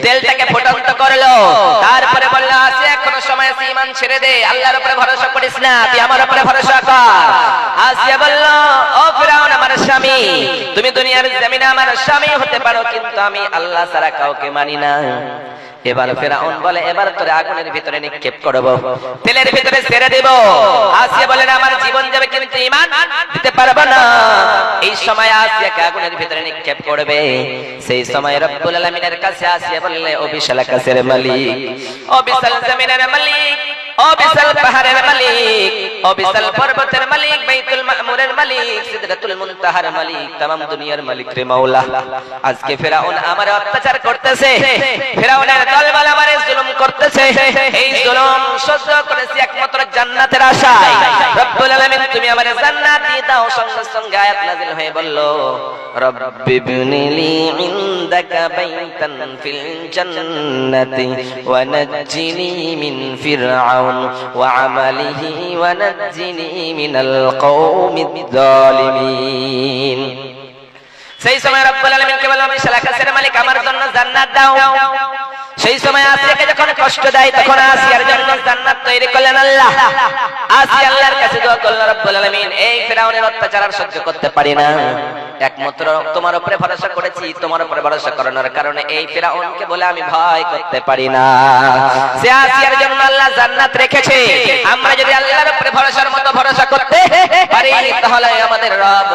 তেলটাকে ফুটন্ত করলো, তারপরে বলল আসিয়া এখনো সময় আছে, ঈমান ছেড়ে দে, আল্লাহর উপরে ভরসা করিস না, তুই আমার উপরে ভরসা কর। আসিয়া বলল ও ফিরাউন আমার স্বামী, তুমি দুনিয়ার জমিনে আমার স্বামী হতে পারো, কিন্তু আমি আল্লাহ ছাড়া কাউকে মানি না। এবার ফিরাউন বলে এবার তোরে আগুনের ভিতরে নিক্ষেপ করব, তেলের ভিতরে ছেড়ে দেব। আসিয়া বলেন আমার জীবন যাবে কিন্তু ঈমান দিতে পারবো না। এই সময় আসিয়াকে আগুনের ভিতরে নিক্ষেপ করবে। সেই সময় রব্বুল আলামিনের কাছে আসিয়া বললে ও বিশাল আকাশের মালিক, ও বিশাল জমিনের মালিক, ও বিশাল পাহাড়ের মালিক, ও বিশাল পর্বতের মালিক, বাইতুল মামুরের মালিক, সিদরাতুল মুনতাহার মালিক, तमाम দুনিয়ার মালিক রে মাওলা, আজকে ফিরাউন আমারে অত্যাচার করতেছে, ফিরাউনের দলবল আমারে জুলুম করতেছে, এই জুলুম সহ্য করেছি একমাত্র জান্নাতের আশায়। রব্বুল আলামিন তুমি আমারে জান্নাত দিয়ে দাও। সঙ্গে সঙ্গে আয়াত নাযিল হয়ে বলল রব্বি বিনিলি ইনদাকা বাইতান ফিল জান্নাতি ওয়া নাজ্জিনি মিন ফিরআউন ওয়া আমালিহি ওয়া নাজ্জিনি মিনাল কওমিদ যালিমিন। সেই সময় রব্বুল আলামিনকে বলল বিশাল আকাশের মালিক আমার জন্য জান্নাত দাও। সেই সময় আসিয়াকে যখন কষ্ট দেয় তখন আসিয়ার জন্য জান্নাত তৈরি করলেন আল্লাহ। আসিয়া আল্লাহর কাছে দোয়া করলেন রব্বুল আলামিন এই ফিরাউনের অত্যাচার আর সহ্য করতে পারি না, একমাত্র তোমার উপরে ভরসা করেছি, তোমার উপরে ভরসা করানোর কারণে এই ফিরাউনকে বলে আমি ভয় করতে পারি না। সে আসিয়ার জন্য আল্লাহ জান্নাত রেখেছে। আমরা যদি আল্লাহর উপরে ভরসার মতো ভরসা করতে পারি তাহলে আমাদের রব,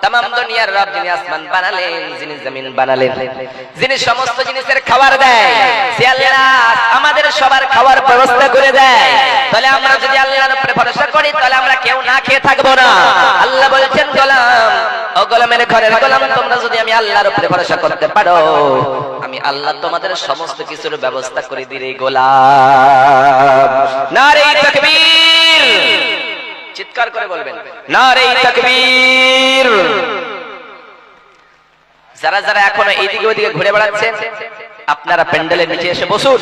तमाम দুনিয়ার রব, যিনি আসমান বানালেন, যিনি জমিন বানালেন, যিনি সমস্ত জিনিসের খাবার দেয়, সে আল্লাহ আমাদের সবার খাবার ব্যবস্থা করে দেয়। তাহলে আমরা যদি আল্লাহর উপরে ভরসা করি তাহলে আমরা কেউ না খেয়ে থাকবো না। আল্লাহ বলেছেন গোলাম, ও গোলামের ঘরের গোলাম, তোমরা যদি আমি আল্লাহর উপরে ভরসা করতে পারো আমি আল্লাহ তোমাদের সমস্ত কিছুর ব্যবস্থা করে দিই। গোলাম নারে তাকবীর, চিৎকার করে বলবেন নারে তাকবীর। যারা যারা এখনো এইদিকে ওইদিকে ঘুরে বেড়াচ্ছেন আপনারা প্যান্ডেলের নিচে এসে বসুন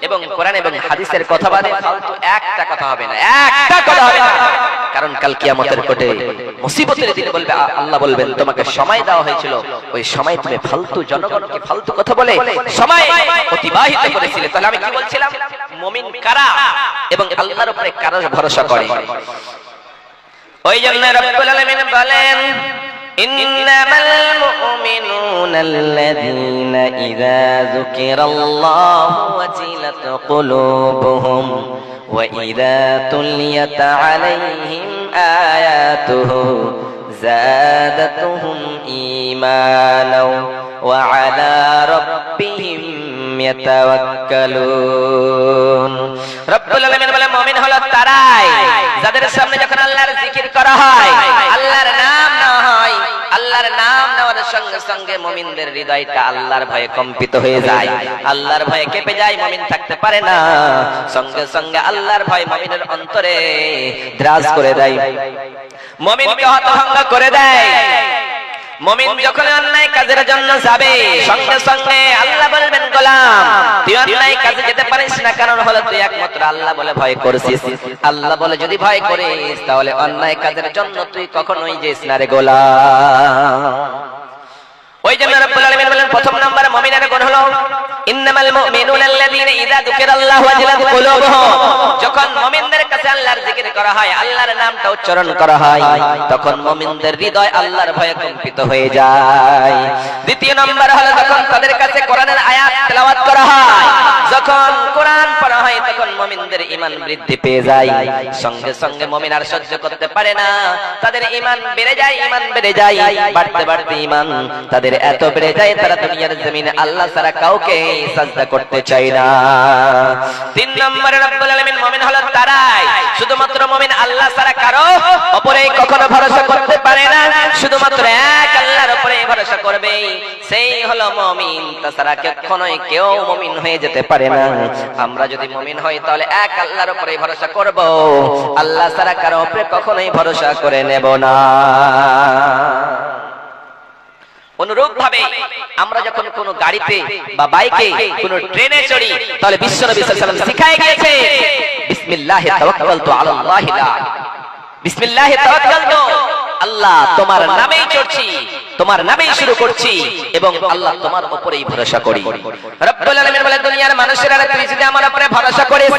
এবং কোরআন এবং হাদিসের কথা বাদে ফালতু একটা কথা হবে না, একটা কথা হবে না। কারণ কাল কিয়ামতের কোটে মুসিবতের দিনে বলবে আল্লাহ বলবেন তোমাকে সময় দেওয়া হয়েছিল, ওই সময় তুমি ফালতু জনগণকে ফালতু কথা বলে সময় অতিবাহিত করেছিলে। তাহলে আমি কি বলছিলাম, মুমিন কারা এবং আল্লাহর উপরে কারা ভরসা করে। ওই জন্য রব্বুল আলামিন বলেন ইন্নামাল মুমিনুনাল্লাযীনা ইযা যুকিরাল্লাহু ওয়াজিলাত কুলুবুহুম ওয়া ইযা তুলিয়াত আলাইহিম আয়াতুহু যাদাতুহুম ঈমানাও ওয়া আলা রাব্বিহিম ইয়াতাওয়াক্কালুন। রব্বুল আলামিন বলেন মুমিন হলো তারাই যাদের সামনে যখন আল্লাহর জিকির করা হয়, আল্লাহর নাম নেওয়া হয়, আল্লাহর নাম নেওয়ার সঙ্গে সঙ্গে মুমিনদের হৃদয়টা আল্লাহর ভয়ে কম্পিত হয়ে যায়, আল্লাহর ভয়ে কেঁপে যায়, মুমিন থাকতে পারে না। সঙ্গে সঙ্গে আল্লাহর ভয় মুমিনের অন্তরে দ্রাজ করে দেয়, মুমিনকে হতভম্ব করে দেয়। মুমিন যখন অন্যায় কাজের জন্য যাবে সঙ্গে সঙ্গে আল্লাহ বলবেন গোলাম তুই অন্যায় কাজে যেতে পারিস না, কারণ হলো তুই একমাত্র আল্লাহ বলে ভয় করছিস। আল্লাহ বলে যদি ভয় করিস তাহলে অন্যায় কাজের জন্য তুই কখনোই যাস না রে গোলাম। ওই জন্য রব্বুল আলামিন বলেন প্রথম নাম্বার মুমিনের গুণ হলো ইন্নামাল মুমিনুনাল্লাযীনা ইযা যুকিরাল্লাহু ওয়াজিলাত কুলুবুহুম। যখন মুমিনদের কাছে আল্লাহর জিকির করা হয়, আল্লাহর নামটা উচ্চারণ করা হয়, তখন মুমিনদের হৃদয় আল্লাহর ভয়ে কম্পিত হয়ে যায়। দ্বিতীয় নাম্বার হলো যখন তাদের কাছে কোরআনের আয়াত তেলাওয়াত করা হয়, যখন কোরআন পড়া হয় তখন মুমিনদের ঈমান বৃদ্ধি পেয়ে যায়। সঙ্গে সঙ্গে মুমিন আর সহ্য করতে পারে না, তাদের ঈমান বেড়ে যায়, ঈমান বেড়ে যায়, বাড়তে বাড়তে ঈমান তাদের এত বেড়ে যায় তারা দুনিয়ার জমিনে আল্লাহ ছাড়া কাউকে সাজদা করতে চায় না। তিন নম্বরে রব্বুল আলামিন মুমিন হলো তারাই শুধুমাত্র মুমিন আল্লাহ ছাড়া কারো উপরে কখনো ভরসা করতে পারে না, শুধুমাত্র এক আল্লাহর উপরে ভরসা করবে, সেই হলো মুমিন। তাছাড়া কখনোই কেউ মুমিন হয়ে যেতে পারে না। আমরা যদি মুমিন হই তাহলে এক আল্লাহর উপরে ভরসা করব, আল্লাহ ছাড়া কারো উপরে কখনোই ভরসা করে নেব না। অনুরূপ ভাবে আমরা যখন কোনো গাড়িতে বা বাইকে কোনো ট্রেনে চড়ি তাহলে বিশ্বনবী সাল্লাল্লাহু আলাইহি ওয়াসাল্লাম শিখায় গিয়েছে বিসমিল্লাহি তাওয়াক্কালতু আলাল্লাহি লা বিসমিল্লাহি তাওয়াক্কালতু আল্লাহ তোমার নামেই চড়ছি, তোমার নামেই শুরু করছি এবং আল্লাহ তোমার উপরেই ভরসা করি। রব্বুল আলামিন বলে দুনিয়ার মানুষেরা তুই যদি আমার উপরে ভরসা করিস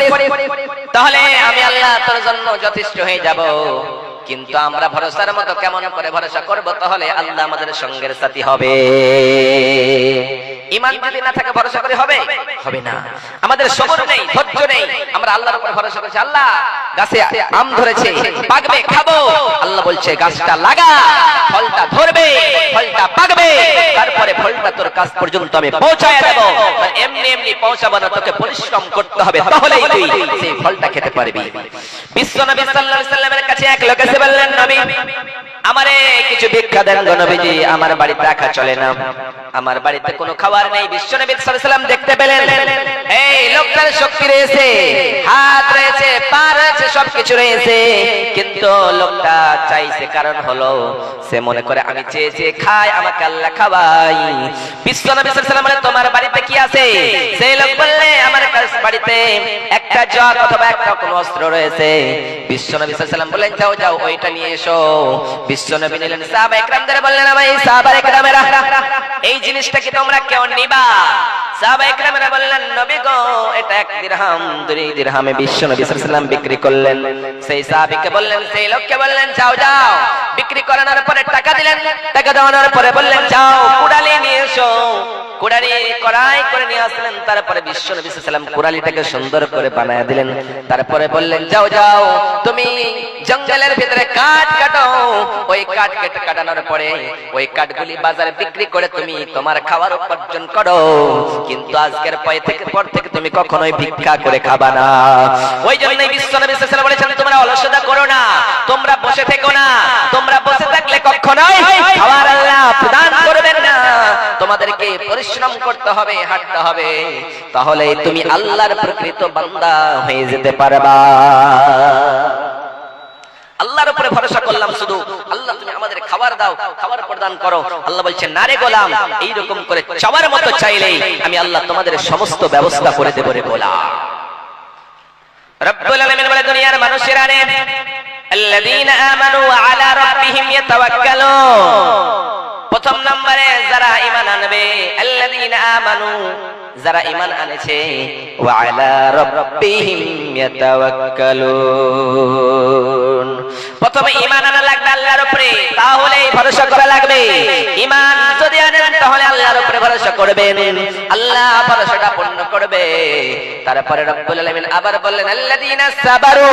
তাহলে আমি আল্লাহ তোর জন্য যথেষ্ট হয়ে যাব। কিন্তু আমরা ভরসার মতো কেমন করে ভরসা করব? তাহলে আল্লাহ আমাদের সঙ্গের সাথী হবে। ঈমান যদি না থাকে ভরসা করে হবে? হবে না। আমাদের সবর নেই, ধৈর্য নেই, আমরা আল্লাহর উপর ভরসা করছি। আল্লাহ গাছে আম ধরেছে, পাকবে, খাবো। আল্লাহ বলছে গাছটা লাগা, ফলটা ধরবে, ফলটা পাকবে, তারপরে ফলটা তোর কাছ পর্যন্ত আমি পৌঁছায় দেব। এমনি এমনি পৌঁছাবো না, তোকে পরিশ্রম করতে হবে, তাহলেই তুই সেই ফলটা খেতে পারবি। বিশ্বনবী সাল্লাল্লাহু আলাইহি সাল্লামের কাছে এক লোক এসে বললেন, নবী আমারে কিছু ভিক্ষা দেন গো নবীজি, আমার বাড়িতে রাখা চলে না, আমার বাড়িতে কোনো খাবার নেই। বিশ্বনবী সাল্লাল্লাহু আলাইহি সাল্লাম দেখতে পেলেন এই লোকটার শক্তি রয়েছে, হাত রয়েছে, পা রয়েছে, সবকিছু রয়েছে, কিন্তু লোকটা চাইছে কারণ হলো সে মনে করে আমি চেয়ে চেয়ে খাই, আমাকে আল্লাহ খাওয়াই। বিশ্বনবী সাল্লাল্লাহু আলাইহি সাল্লাম বলেন তোমার বাড়িতে কি আছে? সেই লোক বললে আমার বাড়িতে একটা জগ অথবা একটা কোনো অস্ত্র রয়েছে। বিশ্বনবী সাল্লাল্লাহু আলাইহি সাল্লাম বললেন যাও যাও ওইটা নিয়ে এসো। বিশ্বনবী নিলেন, সাহাবায়ে কেরামদের বললেন ভাই সাহাবায়ে কেরামেরা এই জিনিসটা কি তোমরা কেউ নিবা? সাহাবায়ে কেরামেরা বললেন নবী গো এটা 1 দিরহাম 2 দিরহামে বিশ্বনবী সাল্লাল্লাহু আলাইহি সাল্লাম বিক্রি করলেন। সেই সাহাবীকে বললেন, সেই লোককে বললেন যাও যাও, বিক্রি করানোর পরে টাকা দিলেন, টাকা দেওয়ানোর পরে বললেন যাও কুড়ালি নিয়ে এসো। কুড়ালি কড়াই করে নিয়ে আসলেন, তারপরে বিশ্বনবী সাল্লাল্লাহু আলাইহি সাল্লাম কুড়ালিটাকে সুন্দর করে বানায় দিলেন। তারপরে বললেন যাও যাও তুমি জঙ্গলের ভিতরে কাঠ কাটো, ওই কাঠ কেটে কাটানোর পরে ওই কাঠগুলি বাজারে বিক্রি করে তুমি তোমার খাবার উপার্জন করো, কিন্তু আজকের পর থেকে তুমি কখনোই ভিক্ষা করে খাবা না। ওই জন্যই বিশ্বনবী সাল্লাল্লাহু আলাইহি সাল্লাম বলেছেন তোমরা অলসতা করো না, তোমরা বসে থেকো না, তোমরা বসে থাকলে কখনোই খাবার আল্লাহ প্রদান করবেন না, তোমাদেরকে পরিশ্রম করতে হবে, হাঁটতে হবে, তাহলে তুমি আল্লাহর প্রকৃত বান্দা হয়ে যেতে পারবা। আল্লাহর উপরে ভরসা করলাম শুধু, আল্লাহ তুমি আমাদের খাবার দাও, খাবার প্রদান করো। আল্লাহ বলছেন না রে গোলাম, এইরকম করে চাওয়ার মতো চাইলেই আমি আল্লাহ তোমাদের সমস্ত ব্যবস্থা করে দেব রে গোলাম। রব্বুল আলামিন বলে দুনিয়ার মানুষেরা রে আল্লাযীনা আমানু আলা রাব্বিহিম ইয়াতাওয়াক্কালুন, প্রথম নম্বরে যারা ঈমান আনবে, আল্লাযীনা আমানু যারা ঈমান আনেছে, ওয়া আলা রাব্বিহিম ইয়াতাওয়াক্কালুন, প্রথমে ঈমান আনা লাগবে আল্লাহর উপরে, তাহলেই ভরসা করা লাগবে। ঈমান যদি আনেন তাহলে আল্লাহর উপরে ভরসা করবেন, আল্লাহ ভরসাটা পূর্ণ করবে। তারপরে রব্বুল আলামিন আবার বললেন আল্লাযীনা সাবারু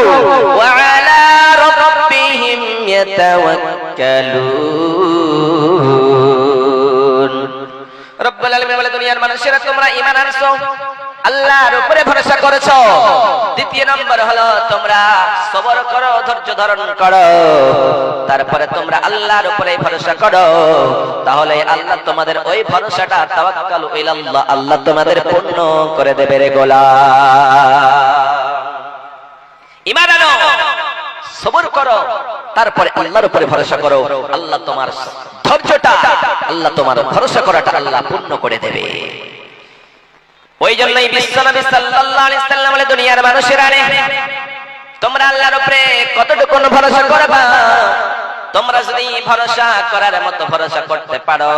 ওয়া আলা রাব্বিহিম ইয়াতাওয়াক্কালুন। রব্বুল আলামিন বলে দুনিয়ার মানুষেরা তোমরা ঈমান আনছো, আল্লাহর উপরে ভরসা করেছো। দ্বিতীয় নম্বর হলো তোমরা সবর করো, ধৈর্য ধারণ করো, তারপরে তোমরা আল্লাহর উপরে ভরসা করো, তাহলে আল্লাহ তোমাদের ওই ভরসাটা তাওয়াক্কালু ইলাল্লাহ, আল্লাহ তোমাদের পূর্ণ করে দেবে রে গোলাম। ঈমান আনো, সবর করো, তারপরে আল্লাহর উপরে ভরসা করো, আল্লাহ তোমার ধৈর্যটা, আল্লাহ তোমার ভরসা করাটা আল্লাহ পূর্ণ করে দেবে। ওই জন্যই বিশ্বনবী সাল্লাল্লাহু আলাইহি সাল্লাম বলে দুনিয়ার মানুষেরা রে তোমরা আল্লাহর উপরে কতটুকু ভরসা করবা? তোমরা যদি ভরসা করার মতো ভরসা করতে পারো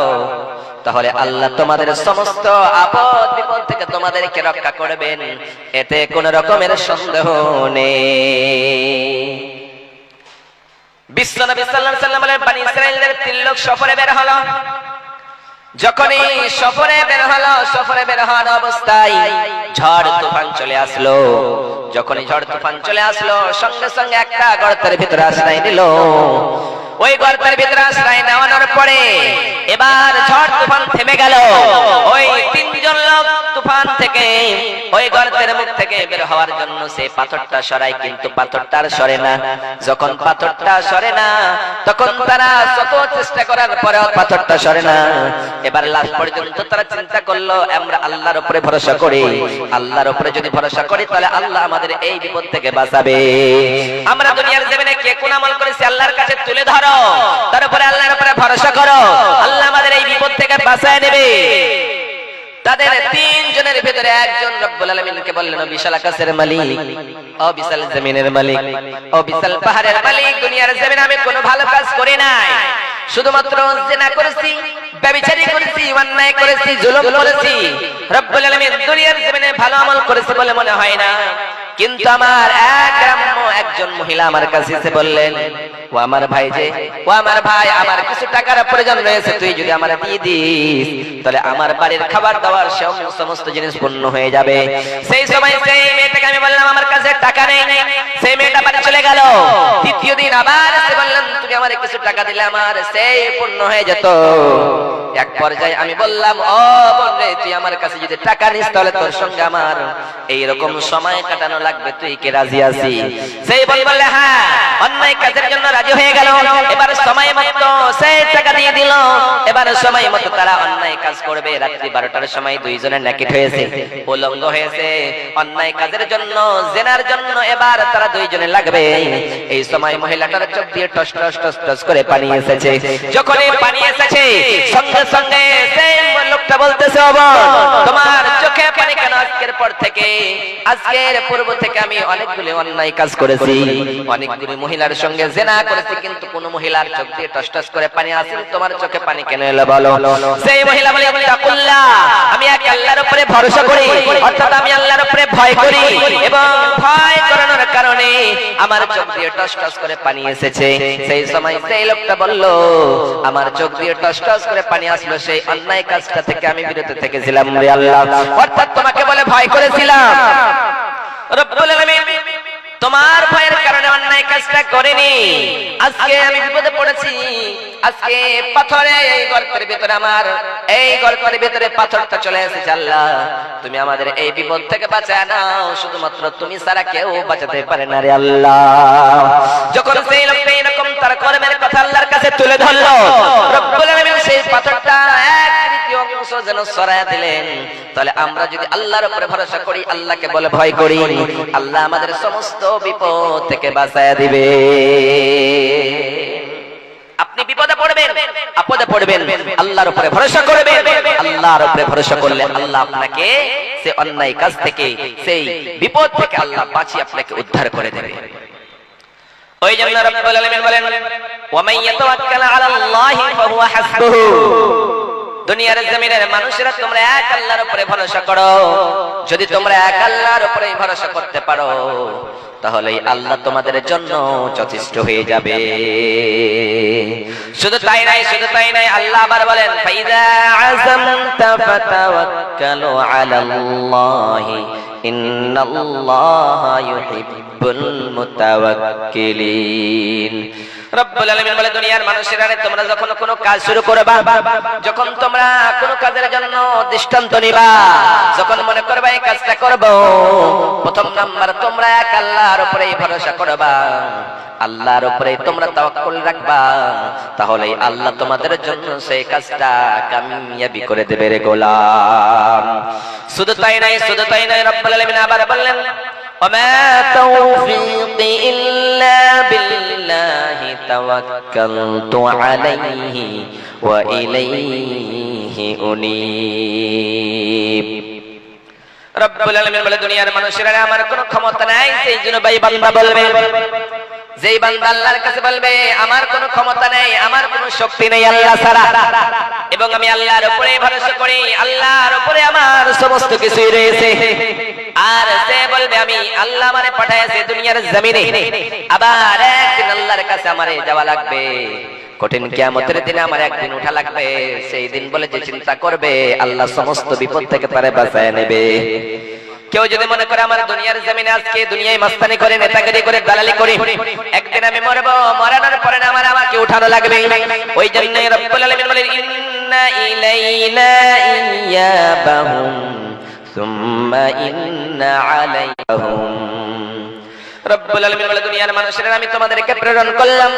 তাহলে আল্লাহ তোমাদের সমস্ত আপদ বিপদ থেকে তোমাদেরকে রক্ষা করবেন, এতে কোনো রকমের সন্দেহ নেই। বিশ্বনবী সাল্লাল্লাহু আলাইহি সাল্লাম বলেন বনি ইসরাঈলদের 3 লোক সফরে বের হলো। যখনই সফরে বের হলো, সফরে বের হওয়ার অবস্থায় ঝড় তুফান চলে আসলো। যখনই ঝড় তুফান চলে আসলো সঙ্গে সঙ্গে একটা গর্তের ভিতরে আশ্রয় নিল। ওই গর্তের ভিতরে আশ্রয় নেওয়ানোর পরে এবার ঝড় তুফান থেমে গেল। ওই 3 জন লোক তুফান থেকে ওই গর্তের মুখ থেকে বের হওয়ার জন্য সে পাথরটা সরায়, কিন্তু পাথরটা আর সরে না। যখন পাথরটা সরে না তখন তারা শত চেষ্টা করার পরেও পাথরটা সরে না। এবার লাস্ট পর্যন্ত তারা চিন্তা করলো আমরা আল্লাহর উপরে ভরসা করি, আল্লাহর উপরে যদি ভরসা করি তাহলে আল্লাহ আমাদের এই বিপদ থেকে বাঁচাবে। আমরা দুনিয়ার জমিনে কে কোন আমল করেছি আল্লাহর কাছে তুলে ধরো, তারপরে আল্লাহর উপরে ভরসা করো, আল্লাহ আমাদের এই বিপদ থেকে বাঁচায় নেবে। তাদের তিনজনের ভিতরে একজন রব্বুল আলামিনকে বললেন, ও বিশাল আকাশের মালিক, ও বিশাল জমিনের মালিক, ও বিশাল পাহাড়ের মালিক, দুনিয়ার জমিনে আমি কোনো ভালো কাজ করি নাই, শুধুমাত্র জিনা করেছি, ব্যভিচারী করেছি, অন্যায় করেছি, জুলুম করেছি। রব্বুল আলামিন দুনিয়ার জমিনে ভালো আমল করেছে বলে মনে হয় না। কিন্তু আমার একজন মহিলা আমার কাছে এসে বললেন, ও আমার ভাই, আমার কিছু টাকার প্রয়োজন রয়েছে, তুই যদি আমার দিয়ে দিস তাহলে আমার বাড়ির খাবার দাবার সমস্ত জিনিস পূর্ণ হয়ে যাবে। সেই সময় সেই মেয়েটাকে আমি বললাম, আমার কাছে টাকা নেই। সেই মেয়েটা বাড়ি চলে গেল। দ্বিতীয় দিন আবার এসে বললাম, তুমি আমার কিছু টাকা দিলে আমার সেই পূর্ণ হয়ে যেত। এক পর্যায়ে আমি বললাম, ও বোন রে, তুই আমার কাছে যদি টাকা নিস তাহলে তোর সঙ্গে আমার এইরকম সময় কাটানো লাগবে, তুই কি রাজি আছি? সেই বোন বললে, হ্যাঁ, অন্যায় কাজের জন্য রাজি হয়ে গেল। এবার সময় মতো সেই টাকা দিয়ে দিল। এবার সময় মতো তারা অন্যায় কাজ করবে। রাত্রি 12টার সময় দুইজনের নাকিট হয়েছে, উলঙ্গ হয়েছে, অন্যায় কাজের জন্য, জেনার জন্য এবার তারা দুইজনে লাগবে। এই সময় মহিলাটার চোখ দিয়ে টস টস টস টস করে পানি এসেছে। যখনই পানি এসেছে সঙ্গে সঙ্গে সেই লোকটা বলতেছে, ও বোন, তোমার চোখে পানি কেন? আজকের পর থেকে, আজকের পূর্ব থেকে আমি অনেকগুলি অন্যায় কাজ করেছি, অনেকগুলি মহিলার সঙ্গে জেনা করেছি, কিন্তু কোন মহিলার চোখ দিয়ে টস টস করে পানি আসেনি, তোমার চোখে পানি কেন এলো বলো? সেই মহিলা বলে, তাকুল্লাহ, আমি এক আল্লাহর উপরে ভরসা করি, অর্থাৎ আমি আল্লাহর উপরে ভয় করি, এবং ভয় করানোর কারণে আমার চোখ দিয়ে টস টস করে পানি এসেছে। সেই সময় সেই লোকটা বলল, আমার চোখ দিয়ে টস টস করে পানি আসলো, সেই অন্যায় কাজটা থেকে আমি বিরত থেকেছিলাম রে আল্লাহ, অর্থাৎ তোমাকে বলে ভয় করেছিলাম। রব্বুল আলামিন তোমার ভয়ের কারণে অন্যায় কাজটা করিনি। আজকে আমি বিপদে পড়েছি, আজকে পাথরে এই গর্তের ভিতরে, আমার এই গর্তের ভিতরে পাথরটা চলে এসেছে। আল্লাহ, তুমি আমাদের এই বিপদ থেকে বাঁচায় নাও, শুধুমাত্র তুমি ছাড়া কেউ বাঁচাতে পারে না রে আল্লাহ। যখন সেই লোকটা এরকম তার কর্মের কথা আল্লাহর কাছে তুলে ধরলো, রব্বুল আলামিন সেই পাথরটা এক তৃতীয় অংশ যেন সরায়া দিলেন। তাহলে আমরা যদি আল্লাহর উপরে ভরসা করি, আল্লাহকে বলে ভয় করি, আল্লাহ আমাদের সমস্ত বিপদ থেকে বাঁচায়া দিবে। আপনি বিপদে পড়বেন, আপদে পড়বেন, আল্লাহর উপরে ভরসা করবেন। আল্লাহর উপরে ভরসা করলে আল্লাহ আপনাকে সেই অন্যায় কাজ থেকে, সেই বিপদ থেকে আল্লাহ বাঁচিয়ে আপনাকে উদ্ধার করে দেবে। ওই জন্য রব্বুল আলামিন বলেন, ওয়া মান ইয়াতাওয়াক্কাল আলাল্লাহি ফাহুয়া হাসবুহু। দুনিয়ার জমিনের মানুষেরা তোমরা এক আল্লাহর উপরে ভরসা করো। যদি তোমরা এক আল্লাহর উপরে ভরসা করতে পারো, তাহলে আল্লাহ তোমাদের জন্য যথেষ্ট হয়ে যাবে। শুধু তাই নাই, আল্লাহ আবার বলেন, ফাইযা আযামতা ফাতাওয়াক্কালু আলাল্লাহি ইন্নাল্লাহা ইউহিব্বুল মুতাওয়াক্কিলিন। রব্বুল আলামিন বলে, দুনিয়ার মানুষেরা, তোমরা যখন কোনো কাজ শুরু করবা, যখন তোমরা কোনো কাজের জন্য দৃষ্টান্ত নিবা, যখন মনে করবা এই কাজটা করব, প্রথম নাম্বার তোমরা এক আল্লাহর উপরেই ভরসা করবা, আল্লাহর উপরে তোমরা তাওয়াক্কুল রাখবা, তাহলে আল্লাহ তোমাদের জন্য সেই কাজটা কামিয়াবি করে দেবে রে গোলাম। শুধু তাই নাই, রব্বুল আলামিন আবার বললেন, وما توفيقي إلا بالله توكلت عليه وإليه أنيب। রব্বুল আলামিন বলে, দুনিয়ার মানুষেরা আমার কোনো ক্ষমতা নাই, সেই জন্য ভাই বান্দা বলবে, যেই বান্দা আল্লাহর কাছে বলবে আমার কোনো ক্ষমতা নেই, আমার কোনো শক্তি নেই আল্লাহ ছাড়া, এবং আমি আল্লাহর উপরে ভরসা করি, আল্লাহর উপরে আমার সমস্ত কিছুই রয়েছে, আর সে বলবে আমি আল্লাহ আমারে পাঠাইছে দুনিয়ার জমিনে, আবার একদিন আল্লাহর কাছে আমারে যাওয়া লাগবে, কঠিন কিয়ামতের দিনে আমার একদিন উঠা লাগবে, সেই দিন বলে যে চিন্তা করবে আল্লাহ সমস্ত বিপদ থেকে তারে বাঁচায় নেবে। কেউ যদি মনে করে আমার দুনিয়ার জমিনে আজকে দুনিয়ায় মাস্তানি করে, নেতাগিরি করে, দালালি করে, একদিন আমি মরবো, মরানোর পরে না আমাকে উঠানো লাগবে, ওই জন্যই রব্বুল আলামিন বলেন, ইন্না ইলাইনা ইয়াবাহুম সুম্মা ইন্না আলাইহিম। রব্বুল আলামিন বলে, দুনিয়ার মানুষেরা আমি তোমাদেরকে প্রেরণ করলাম,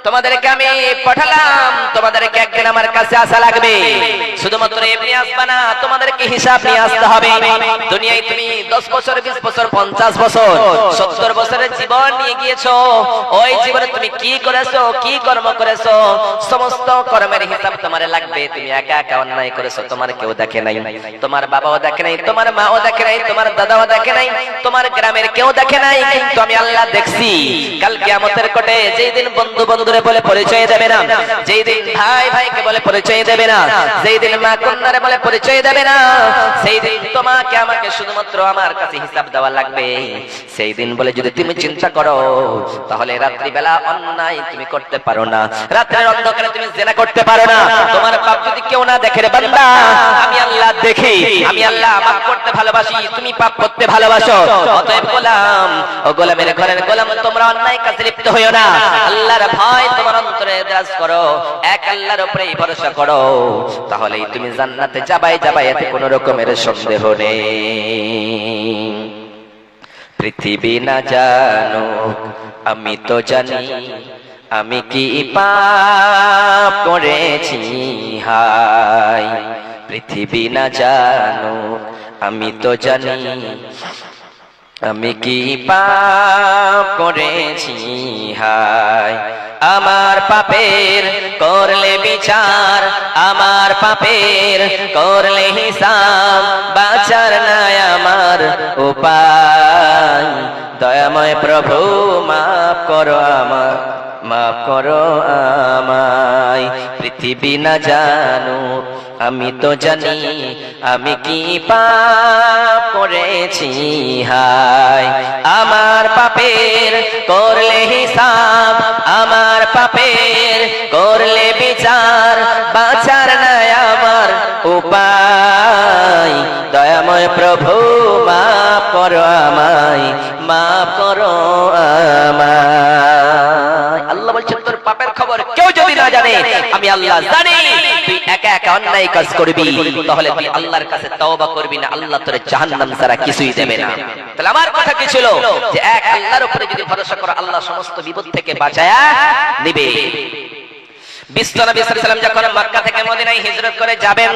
তোমাদেরকে আমি পাঠালাম, তোমাদেরকে একদিন আমার কাছে আসা লাগবে। শুধুমাত্র এমনি আসবা না, তোমাদেরকে হিসাব নিয়ে আসতে হবে। দুনিয়ায় তুমি 10 বছর, 20 বছর, 50 বছর, 70 বছরের জীবন নিয়ে গিয়েছো। ওই জীবনে তুমি কি করেছো, কি কর্ম করেছো, সমস্ত কর্মের হিসাব তোমার লাগবে। তুমি একা একা অন্যায় করেছো, তোমার কেউ দেখে নাই, তোমার বাবাও দেখে নাই, তোমার মাও দেখে নাই, তোমার দাদাও দেখে নাই, তোমার গ্রামের কেউ দেখে নাই, কিন্তু আমি আল্লাহ দেখছি। কাল কিয়ামতের কোটে যেই দিন বন্ধু বন্ধুরে বলে পরিচয় দেবে না, যেই দিন ভাই ভাইকে বলে পরিচয় দেবে না, যেই দিন মা কন্যারে বলে পরিচয় দেবে না, সেই দিন তোমাকে আমাকে শুধুমাত্র আমার কাছে হিসাব দেওয়া লাগবে। সেই দিন বলে যদি তুমি চিন্তা করো, তাহলে রাত্রিবেলা অন্যায় তুমি করতে পারো না, রাতের অন্ধকারে তুমি জিনা করতে পারো না। তোমার পাপ যদি কেউ না দেখে রে বান্দা, আমি আল্লাহ দেখি, আমি আল্লাহ মাফ করতে ভালোবাসি, তুমি পাপ করতে ভালোবাসো। অতএব গোলাম, ও গোলামের ঘরের গোলাম, তোমরা অন্যায় কাজে লিপ্ত হইও না। আল্লাহর ভয় তোমার অন্তরে বিরাজ করো, এক আল্লাহর উপরেই ভরসা করো, তাহলেই তুমি জান্নাতে যাবাই যাবাই, এতে কোনো রকমের সন্দেহ নেই। পৃথিবী না জানুক, আমি তো জানি আমি কি পাপ করেছি। হায় পৃথিবী না জানুক, আমি তো জানি আমি কি পাপ করেছি। হায় আমার পাপের করলে বিচার, আমার পাপের করলে হিসাব, বাঁচার নাই আমার উপায়। দয়াময় প্রভু মাফ করো আমার, মাফ করো আমায়। পৃথিবী না জানুক, আমি তো জানি আমি কি পাপ করেছি। হায় আমার পাপের করলে হিসাব, আমার পাপের করলে বিচার, বাঁচার নাই আমার উপায়। দয়াময় প্রভু মাফ করো আমায়, মাফ করো আমায়। আল্লাহ বলছেন তোর পাপের খবর কেউ যদি না জানে, আমি আল্লাহ জানি। তুই একা একা অন্যায় কাজ করবি, তাহলে তুই আল্লাহর কাছে তওবা করবি না, আল্লাহ তোর জাহান্নাম ছাড়া কিছুই দেবে না। তাহলে আমার কথা কি ছিল, যে এক আল্লাহর উপরে যদি ভরসা করো, আল্লাহ সমস্ত বিপদ থেকে বাঁচায়া দিবে। বিশ্বনবী সাল্লাল্লাহু আলাইহি ওয়াসাল্লাম যখন মক্কা থেকে মদিনায় হিজরত করে যাবেন,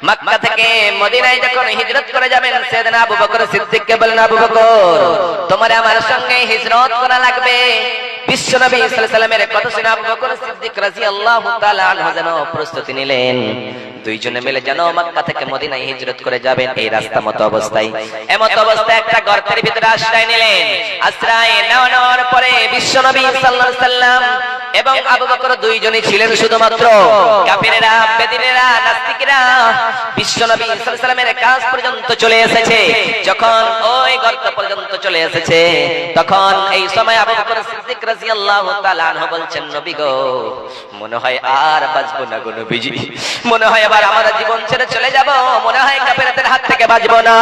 মক্কা থেকে মদিনায় যখন হিজরত করে যাবেন, সাইয়েদনা আবু বকর সিদ্দিককে বলেন, আবু বকর তোমার আমার সঙ্গে হিজরত করা লাগবে। বিশ্বনবী সাল্লাল্লাহু আলাইহি ওয়াসাল্লামের কথা শুনে আবু বকর সিদ্দিক রাদিয়াল্লাহু তাআলা আনহু যেন প্রস্তুতি নিলেন। দুইজনে মিলে যেন মক্কা থেকে মদিনায় হিজরত করে যাবেন। এই রাস্তা মতো অবস্থায়, এমত অবস্থায় একটা গর্তের ভিতরে আশ্রয় নিলেন। আশ্রয় নেওয়ার পরে বিশ্বনবী সাল্লাল্লাহু আলাইহি ওয়াসাল্লাম এবং আবু বকর দুইজনই ছিলেন শুধুমাত্র। কাফিরেরা, বেদিনেরা, নাস্তিকেরা বিশ্বনবী সাল্লাল্লাহু আলাইহি ওয়াসাল্লামের কাছ পর্যন্ত চলে এসেছে। যখন ওই গর্ত পর্যন্ত চলে এসেছে, তখন এই সময় আবু বকর সিদ্দিক রাদিয়াল্লাহু তাআলা আনহু বলছেন, নবী গো মনে হয় আর বাঁচবো না গো নবীজি, মনে হয় এবার আমরা জীবন ছেড়ে চলে যাব, মনে হয় কাফেরদের হাত থেকে বাঁচবো না,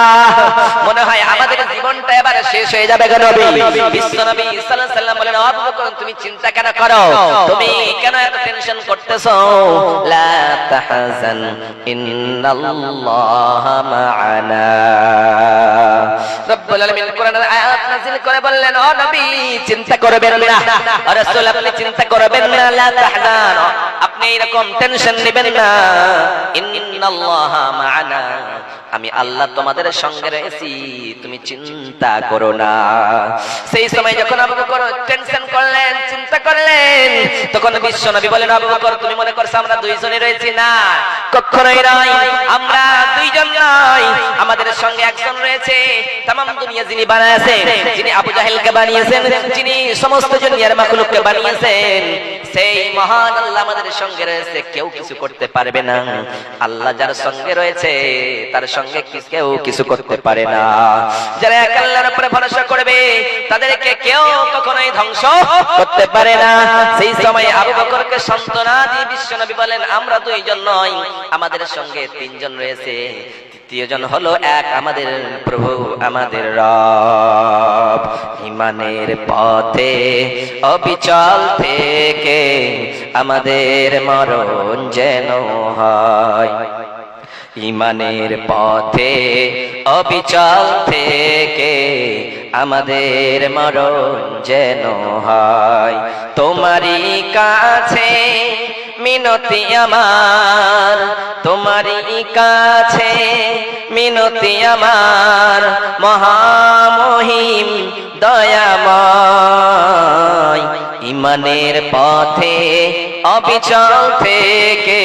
মনে হয় আমাদের জীবনটা এবার শেষ হয়ে যাবে গো নবী। বিশ্বনবী সাল্লাল্লাহু আলাইহি ওয়াসাল্লাম বলেন, আবু বকর তুমি চিন্তা কেন করো, তুমি কেন এত টেনশন করতেছো? লা তাহজান ইন্নাল্লাহা মা'ানা। রব্বুল আলামিন কোরআনের আয়াত নাযিল করে বললেন, ও নবী চিন্তা করবেন না, ও রাসূল আপনি চিন্তা করবেন না, লা তাহজান আপনি এরকম টেনশন নেবেন না, ইন্নাল্লাহা মা'ানা আমি আল্লাহ তোমাদের সঙ্গে রয়েছি, তুমি চিন্তা করো না। সেই সময় যখন আবু বকর টেনশন করলেন, চিন্তা করলেন, তখন বিশ্বনবী বলেন, আবু বকর তুমি মনে করছো আমরা দুইজনই রয়েছি? না, কখনোই নয়, আমরা দুইজন নয়, আমাদের সঙ্গে একজন রয়েছে। तमाम দুনিয়া যিনি বানায়েছেন, যিনি আবু জাহেলকে বানিয়েছেন, যিনি সমস্ত দুনিয়ার মাখলুককে বানিয়েছেন, সেই মহান আল্লাহ আমাদের সঙ্গে রয়েছে, কেউ কিছু করতে পারবে না। আল্লাহ যার সঙ্গে রয়েছে তার সঙ্গে কেউ কিছু করতে পারে না। যারা এক আল্লাহর উপরে ভরসা করবে তাদেরকে কেউ কখনোই ধ্বংস করতে পারে না। সেই সময় আবু বকরকে সান্ত্বনা দিয়ে বিশ্বনবী বলেন, আমরা দুইজন নয়, আমাদের সঙ্গে তিনজন রয়েছে, তৃতীয়জন হলো এক আমাদের প্রভু, আমাদের রব। ঈমানের পথে অবিচল থেকে আমাদের মরণ যেন হয়, ইমানের পথে অবিচল থেকে আমাদের মরণ যেন হয় তোমারই কাছে মিনতি আমার, তোমারই কাছে মিনতি আমার, মহামহিম দয়াময়। ইমানের পথে অবিচল থেকে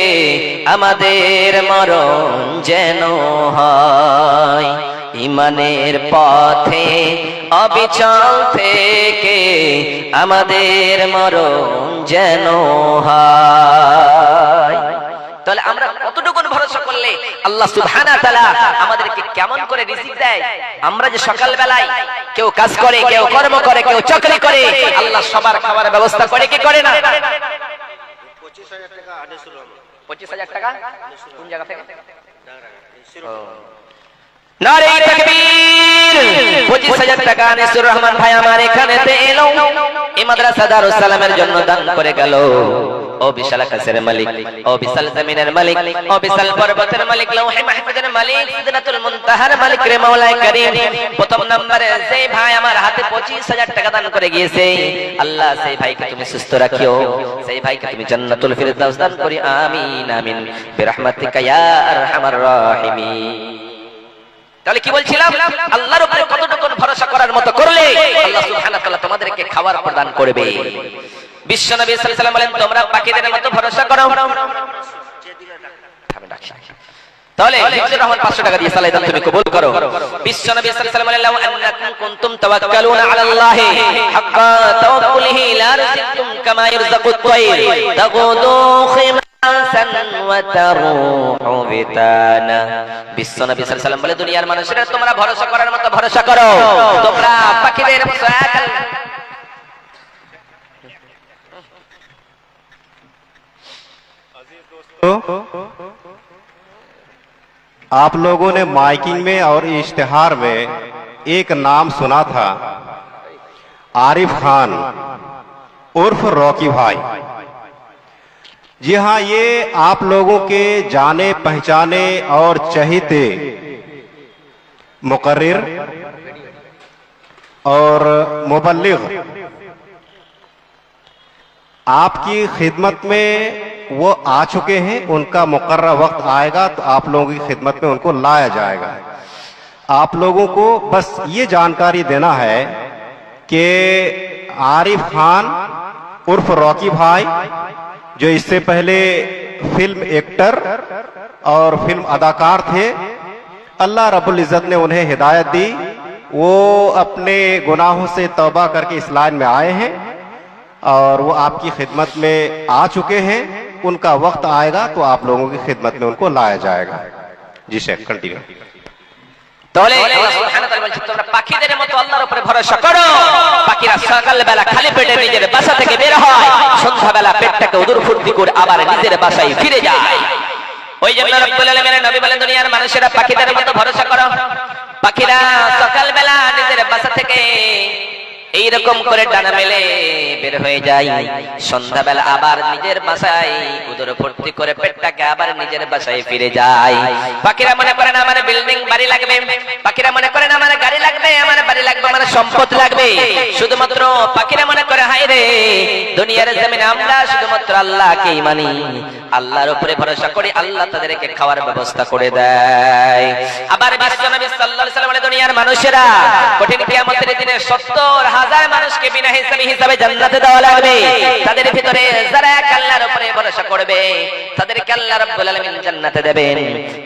আমাদের মরণ যেন হয়, ইমানের পথে অবিচল থেকে আমাদের মরণ যেন হয়। তাহলে আমরা কতটুকু ভরসা করলে আল্লাহ সুবহানাহু ওয়া তাআলা আমাদেরকে কেমন করে রিজিক দেয়। আমরা যে সকাল বেলায় কেউ কাজ করে, কেউ কর্ম করে, কেউ চাকরি করে, আল্লাহ সবার খাবারের ব্যবস্থা করে কি করে না? 25,000 টাকা আনিসুর রহমান। 25,000 টাকা কোন জায়গা থেকে? নারে তাকবীর। 25,000 টাকা আনিসুর রহমান ভাই আমার এখানেতে এলো, এই মাদ্রাসা দারুস সালামের জন্য দান করে গেল। ও বিশাল আকাশের মালিক, ও বিশাল জমিনের মালিক, ও বিশাল পর্বতের মালিক, লৌহে মাহফুজের মালিক, সিদরাতুল মুনতাহার মালিক রে মাওলায়ে কারীম, প্রথম নম্বরে যে ভাই আমার হাতে 25,000 টাকা দান করে গিয়েছে, আল্লাহ সেই ভাইকে তুমি সুস্থ রাখিও, সেই ভাইকে তুমি জান্নাতুল ফিরদাউস দান করি, আমিন আমিন বিরহমাতিকা ইয়া আরহামার রাহিমিন। তাহলে কি বলছিলাম, আল্লাহর উপরে কতটুকু ভরসা করার মতো করলে আল্লাহ সুবহানাহু ওয়া তাআলা তোমাদেরকে খাবার প্রদান করবে। বিশ্বনবী সাল্লাল্লাহু আলাইহি ওয়াসাল্লাম বলেন, তোমরা পাখিদের মতো ভরসা করো। তাহলে হিফজুর রহমান 500 টাকা দিয়ে সালাত তুমি কবুল করো। বিশ্বনবী সাল্লাল্লাহু আলাইহি ওয়াসাল্লাম বলেন, লাউ আন্নাকুম কুনতুম তাওয়াক্কালুনা আলাল্লাহি হাক্কা তাওয়াক্কুলিহি লা রাযাকতুম কামা ইরযাকুত তায়র তাগুদু খিমাসান ওয়া তারুহু বিতানা। বিশ্বনবী সাল্লাল্লাহু আলাইহি ওয়াসাল্লাম বলে, দুনিয়ার মানুষেরা তোমরা ভরসা করার মতো ভরসা করো, তোমরা পাখিদের মতো একল। आप लोगों ने माइकिंग में और इश्तिहार में एक नाम सुना था, आरिफ खान उर्फ रॉकी भाई। जी हाँ, ये आप लोगों के जाने पहचाने और चहेते मुकर्रिर और मुबल्लिग आपकी खिदमत में वो आ चुके हैं। उनका मुकर्रर वक्त आएगा तो आप लोगों की खिदमत में उनको लाया जाएगा। आप लोगों को बस ये जानकारी देना है कि आरिफ खान उर्फ रॉकी भाई, जो इससे पहले फिल्म एक्टर और फिल्म अदाकार थे, अल्लाह रब्बुल इज़्ज़त ने उन्हें हिदायत दी, वो अपने गुनाहों से तौबा करके इस लाइन में आए हैं और वो आपकी खिदमत में आ चुके हैं। उनका वक्त आएगा तो आप लोगों की खिदमत में उनको लाया जाएगा। जी शेख, कंटिन्यू। তাহলে আল্লাহ সুবহানাহু ওয়া তাআলা বলেন, তোমরা পাখিদের মতো আল্লাহর উপরে ভরসা করো। পাখিরা সকালবেলা খালি পেটে নিজের বাসা থেকে বের হয়, সন্ধ্যাবেলা পেটটাকে উদুর ফুর্তি করে আবার নিজের বাসায় ফিরে যায়। ওই জন্য রব্বুল আলামিনের নবী বলেন, দুনিয়ার মানুষেরা পাখিদের মতো ভরসা করো। পাখিরা সকালবেলা নিজের বাসা থেকে এইরকম করে ডানা মেলে বের হয়ে যায়, সন্ধ্যাবেলা আবার নিজের বাসায় উদর ভর্তি করে পেটটাকে আবার নিজের বাসায় ফিরে যায়। পাখিরা মনে করে না আমার বিল্ডিং বাড়ি লাগবে, পাখিরা মনে করে না আমার গাড়ি লাগবে, আমার বাড়ি লাগবে, আমার সম্পদ লাগবে। শুধুমাত্র পাখিরা মনে করে, হায় রে, দুনিয়ার জমিনে আমরা শুধুমাত্র আল্লাহকেই মানি, আল্লাহর উপরে ভরসা করি, আল্লাহ তাদেরকে খাওয়ার ব্যবস্থা করে দেয়। আবার বিশ্বনবী সাল্লাল্লাহু আলাইহি ওয়াসাল্লাম বলে, দুনিয়ার মানুষেরা কঠিন কিয়ামতের দিনে 70,000 মানুষকে বিনা হিসাবে জান্নাতে দেওয়া লাগবে। তাদের ভিতরে যারা আল্লাহর উপরে ভরসা করবে তাদেরকে আল্লাহ রাব্বুল আলামিন জান্নাতে দেবেন।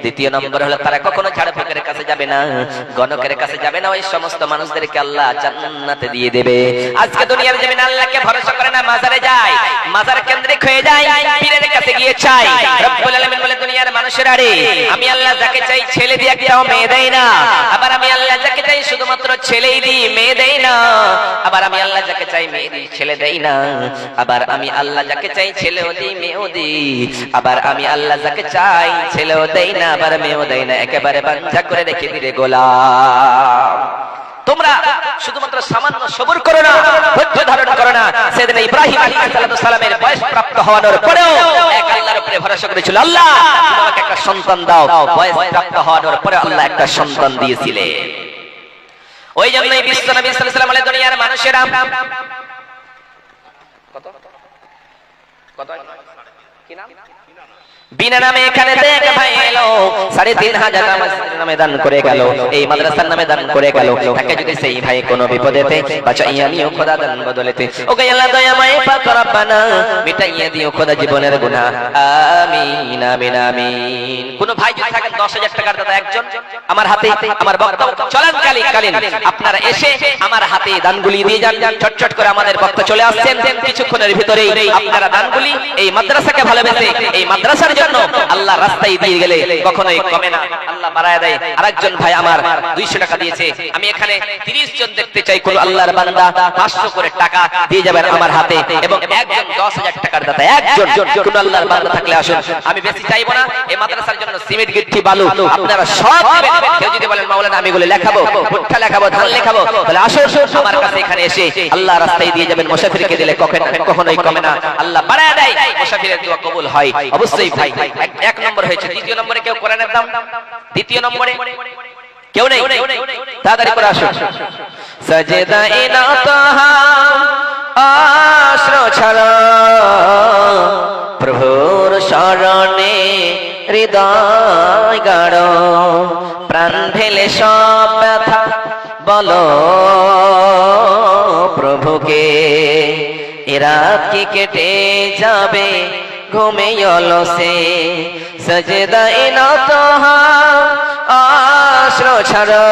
দ্বিতীয় নম্বর হলো, তারা কখনো ঝাড় ফুঁকের কাছে যাবে না, গণকের কাছে যাবে না, ওই সমস্ত মানুষদেরকে আল্লাহ জান্নাতে দিয়ে দেবে। আজকে দুনিয়ার জমিনে আল্লাহকে ভরসা করে না, মাজারে যায়, মাজার কেন্দ্রিক হয়ে যায়, পীরের কাছে গিয়ে চাই। রব্বুল আলামিন বলে, দুনিয়ার মানুষেরা রে, আমি আল্লাহ যাকে চাই ছেলে দিয়ে একটাও মেয়ে দেই না, আবার আমি আল্লাহ যাকে চাই শুধুমাত্র ছেলেই দিই, মেয়ে দেই না, আবার আমি আল্লাহ যাকে চাই মেয়ে দিই, ছেলে দেই না, আবার আমি আল্লাহ যাকে চাই ছেলেও দিই, মেয়েও দিই, আবার আমি আল্লাহ যাকে চাই ছেলেও দেই না, আবার মেয়েও দেই না, একেবারে বাঞ্ছা করে রেখে দিলে গোলাম। তোমরা শুধুমাত্র সামান্য সবর করো না, ধৈর্য ধারণ করো না, সেদিন ইব্রাহিম আলাইহিস সালামের বয়স প্রাপ্ত হওয়ার পরেও এক আল্লাহর উপরে ভরসা করেছিল, আল্লাহ তুমি আমাকে একটা সন্তান দাও। বয়স প্রাপ্ত হওয়ার পরে আল্লাহ একটা সন্তান দিয়েছিলেন। ওই জন্যই বিশ্ব নবী সাল্লাল্লাহু আলাইহি ওয়াসাল্লাম দুনিয়ার মানুষেরা কত কি নাম বিনা নামে এখানে দেখ ভাই এলো ৩৫০০ মসজিদের নামে দান করে গেল, এই মাদ্রাসার নামে দান করে গেল। তাকে যদি সেই ভাই কোনো বিপদেতে বাঁচাইয়া নিও খোদা দান বদলেতে, ওকে আল্লাহ দয়াময় পাক রব্বানা মিটাইয়া দিও খোদা জীবনের গুনাহ, আমিন আমিন আমিন। কোন ভাই যদি থাকেন ১০,০০০ টাকার দাদা একজন আমার হাতে, আমার বক্তব্য চলাকালীন আপনারা এসে আমার হাতে দানগুলি দিয়ে যান। চটচট করে আমাদের বক্তা চলে আসছেন, কিছুক্ষণের ভিতরেই আপনারা দানগুলি এই মাদ্রাসাকে ভালোবেসে এই মাদ্রাসার জন্য আল্লাহ রাস্তায় দিয়ে গেলে কখনোই কমে না, আল্লাহ বাড়ায় দেয়। আরেকজন ভাই আমার ২০০ টাকা দিয়েছে, আমি এখানে ৩০ জন দেখতে চাই কোন আল্লাহর বান্দা ৫০০ করে টাকা দিয়ে যাবেন আমার হাতে, এবং একজন ১০,০০০ টাকার দাতা একজন কোন আল্লাহর বান্দা থাকলে আসুন। আমি বেশি চাইবো না, এই মাদ্রাসার জন্য সিমেন্ট গিট্টি বালু আপনারা সব দিবেন। কেউ যদি বলেন মাওলানা আমি এগুলো লেখাবো, ভুট্টা লেখাবো, ধান লেখাবো, তাহলে আসুন আমার কাছে এখানে এসে আল্লাহ রাস্তায় দিয়ে যাবেন। মুসাফিরকে দিলে কখনোই কমে না, আল্লাহ বাড়ায় দেয়, মুসাফিরের দোয়া কবুল হয় অবশ্যই। ভাই এক নম্বর হয়েছে, দ্বিতীয় নম্বরে কেউ কোরআনের দাম, দ্বিতীয় নম্বরে কেউ নেই, তাড়াতাড়ি করে আসুন। সাজদায়ে নাত আশ্রয় ছাড়া প্রভুর শরণে হৃদয় গাঢ়, প্রাণ ঢেলে সব ব্যথা বলো প্রভুকে, এ রাত কি কেটে যাবে ঘুমে অলসে, সজদায়ে নত আশ্রয় ছাড়ো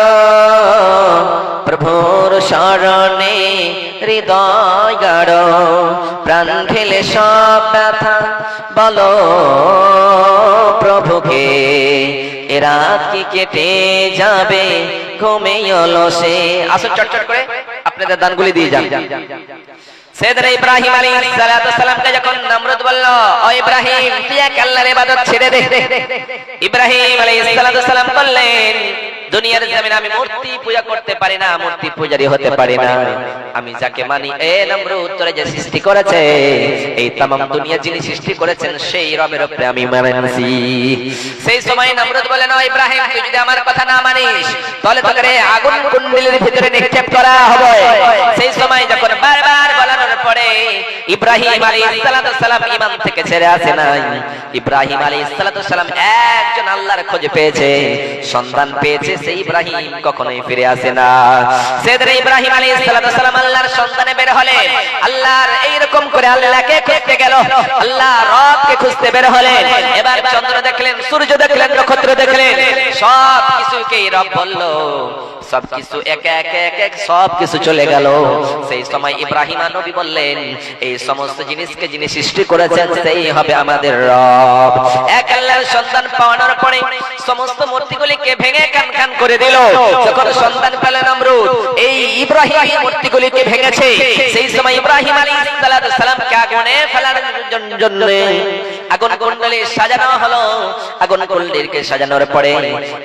প্রভুর শরণে হৃদয় গাঢ়, প্রাণ ঢেলে সব ব্যথা বলো প্রভুকে, এ রাত কি কেটে যাবে ঘুমে অলসে। আসুন চটচট করে আপনাদের দানগুলি দিয়ে যান। সাইয়েদনা ইব্রাহিম আলাইহিস সালাতু সালামকে যখন নমরুদ বলল, ও ইব্রাহিম তুই এক আল্লাহর ইবাদত ছেড়ে দে, ইব্রাহিম আলাইহিস সালাতু সালাম বললেন, দুনিয়ার জমিনে আমি মূর্তি পূজা করতে পারি না, মূর্তি পূজারী হতে পারি না। আমি যাকে মানি, এ নমরুদ তোরে যে সৃষ্টি করেছে, এই तमाम দুনিয়া যিনি সৃষ্টি করেছেন সেই রবের উপরে আমি মানছি। সেই সময় নমরুদ বলেন, ও ইব্রাহিম তুই যদি আমার কথা না মানিস তাহলে তোকে আগুন কুণ্ডলীর ভিতরে নিক্ষেপ করা হবে। সেই সময় যখন বারবার বলানোর পরে ইব্রাহিম আলাইহিস সালাতু সালাম ঈমান থেকে ছেড়ে আসে নাই। ইব্রাহিম আলাইহিস সালাতু সালাম একজন আল্লাহর খোঁজ পেয়েছে, সন্ধান পেয়েছে, সেই ইব্রাহিম কখনোই ফিরে আসে না। সাইয়েদনা ইব্রাহিম আলাইহিস সালাতু সালাম আল্লাহর সন্ধানে বের হলেন, আল্লাহর এইরকম করে আল্লাহকে খুঁজতে গেল, আল্লাহ রবকে খুঁজতে বের হলেন। এবার চন্দ্র দেখলেন, সূর্য দেখলেন, নক্ষত্র দেখলেন, সব কিছুকে রব বলল, সবকিছু এক সব কিছু চলে গেল। সেই সময় ইব্রাহিম নবী বললেন, এই সমস্ত জিনিসকে যিনি সৃষ্টি করেছেন সেই হবে আমাদের রব। এক আল্লাহর সন্তান পাওয়ার পরে সমস্ত মূর্তিগুলিকে ভেঙে কান করে দিল। যখন সন্তান পেল নমরুদ, এই ইব্রাহিম মূর্তিগুলিকে ভেঙেছে। সেই সময় ইব্রাহিম আলাইহিস সালাতু সালামকে আগুনে ফেলার জন্য আগুন কুণ্ডলী সাজানো হলো। আগুন কুণ্ডলীকে সাজানোর পরে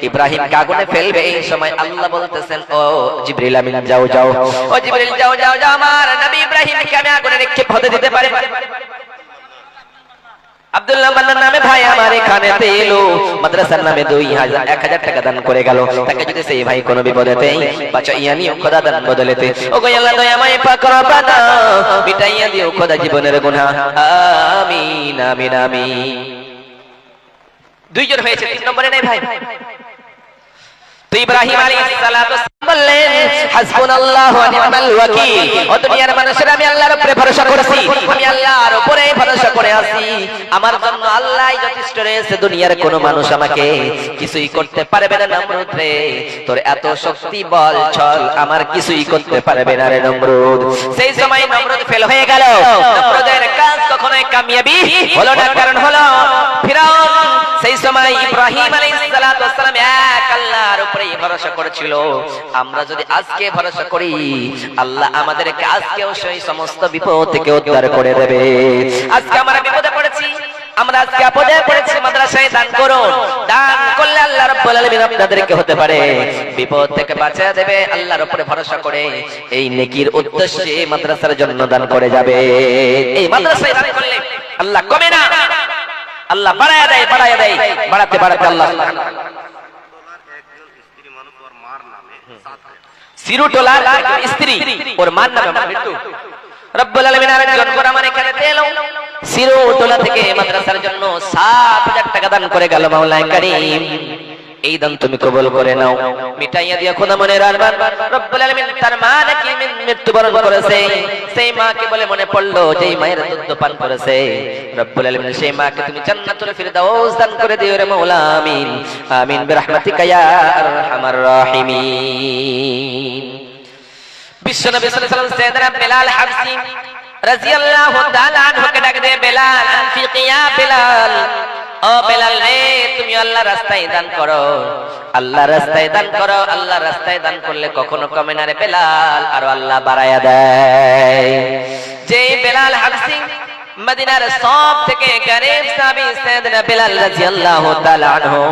ইব্রাহিমকে আগুনে ফেলবে। এই সময় আল্লাহ বলতেছেন, ও জিবরিল আমিন যাও যাও, ও জিবরিল যাও যাও যাও, আমার নবী ইব্রাহিমকে আমি আগুনে নিক্ষেপ হতে দিতে পারি। আব্দুল্লাহ মান্নান নামে ভাই আমার এখানে এলো, মাদ্রাসার নামে ১,০০০ টাকা দান করে গেল। তাকে যদি সেই ভাই কোনো বিপদেতে বাঁচাইয়া নিও খোদা দান বদলেতে, ও গো আল্লাহ দয়াময় পাক রব্বানা মিটাইয়া দিও খোদা জীবনের গুনাহ, আমিন আমিন আমিন। দুইজন হয়েছে, তিন নম্বরে নাই ভাই। তো ইব্রাহিম আলাইহিস সালাতু বললেন, হাসবুনাল্লাহু ওয়া নি'মাল ওয়াকিল, ও দুনিয়ার মানুষেরা আমি আল্লাহর উপরে ভরসা করেছি, আমি আল্লাহর উপরে ভরসা করে আছি, আমার জন্য আল্লাহই যথেষ্ট রয়েছে, দুনিয়ার কোনো মানুষ আমাকে কিছুই করতে পারবে না। নমরুদ রে, তোর এত শক্তি বল ছল আমার কিছুই করতে পারবে না রে নমরুদ। সেই সময় নমরুদ ফেল হয়ে গেল। নমরুদের কাজ কখনোই কামিয়াবি হলো না, কারণ হলো ফিরাউন সেই সময় ইব্রাহিম আলাইহিস সালাতু ওয়াস সালাম এক আল্লাহর উপরে ভরসা করেছিল। আমরা যদি আজকে ভরসা করি, আল্লাহ আমাদেরকে আজকেও সেই সমস্ত বিপদ থেকে উদ্ধার করে দেবে। আজকে আমরা বিপদে পড়েছি, আমরা আজকে আপদে পড়েছি, মাদ্রাসায় দান করুন। দান করলে আল্লাহ রাব্বুল আলামিন আপনাদেরকে হতে পারে বিপদ থেকে বাঁচিয়ে দেবে। আল্লাহর উপরে ভরসা করে এই নেকির উদ্দেশ্যে মাদ্রাসার জন্য দান করে যাবে। এই মাদ্রাসায় দান করলে আল্লাহ কমে না, আল্লাহ বাড়ায় দেয়, বাড়াতে বাড়াতে আল্লাহ সিরুটোলার স্ত্রী ওর মার নামে মৃত্যু। রব্বুল আলামিন আরেকজন গোরামান এখানে এলো, সিরুটোলা থেকে মাদ্রাসার জন্য ৭,০০০ টাকা দান করে গেল। মাওলানা কারীম এই দান তুমি কবুল করে নাও, মিটাইয়া দিয়া খোদা মনের আরমান। রব্বুল আলামিন তার মা নাকি মৃত্যুবরণ করেছে, সেই মাকে বলে মনে পড়লো যেই মায়ের দুধ পান করেছে। রব্বুল আলামিন সেই মাকে তুমি জান্নাতুল ফিরদাউস দান করে দিও রে মাওলা, আমিন আমিন বিরহমাতিকা ইয়া আরহামার রাহিমিন। বিশ্বনবী সাল্লাল্লাহু আলাইহি ওয়াসাল্লাম সাইয়েদনা বেলাল হাবসি রাদিয়াল্লাহু তাআলা আনহুকে ডাক দিয়ে, বেলাল আনফিক ইয়া বেলাল, ও বেলাল রে তুমি আল্লাহর রাস্তায় দান করো, আল্লাহর রাস্তায় দান করো। আল্লাহর রাস্তায় দান করলে কখনো কমে না রে বেলাল, আর আল্লাহ বাড়ায়া দেয়। যে বেলাল হাবসি মদিনার সব থেকে গরীব সাহাবী সাইয়েদনা বেলাল রাদিয়াল্লাহু তাআলা আনহু,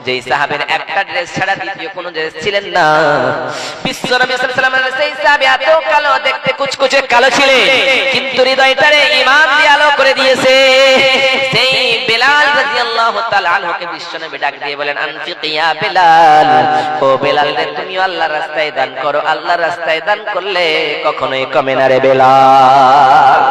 যেই সাহাবীর একটা ড্রেস ছাড়া দ্বিতীয় কোনো ড্রেস ছিলেন না। বিশ্বনবী সাল্লাল্লাহু আলাইহি ওয়াসাল্লাম সেই সাহাবী এত কালো, দেখতে কুচকুচে কালো ছিলেন, কিন্তু হৃদয়টারে ঈমান দিয়ে আলো করে দিয়েছে। সেই বেলাল রাদিয়াল্লাহু তাআলা আনহুকে বিশ্বনবী ডাক দিয়ে বলেন, আনফিক ইয়া বেলাল, ও বেলাল রে তুমি আল্লাহর রাস্তায় দান করো, আল্লাহর রাস্তায় দান করলে কখনোই কমে না রে বেলাল।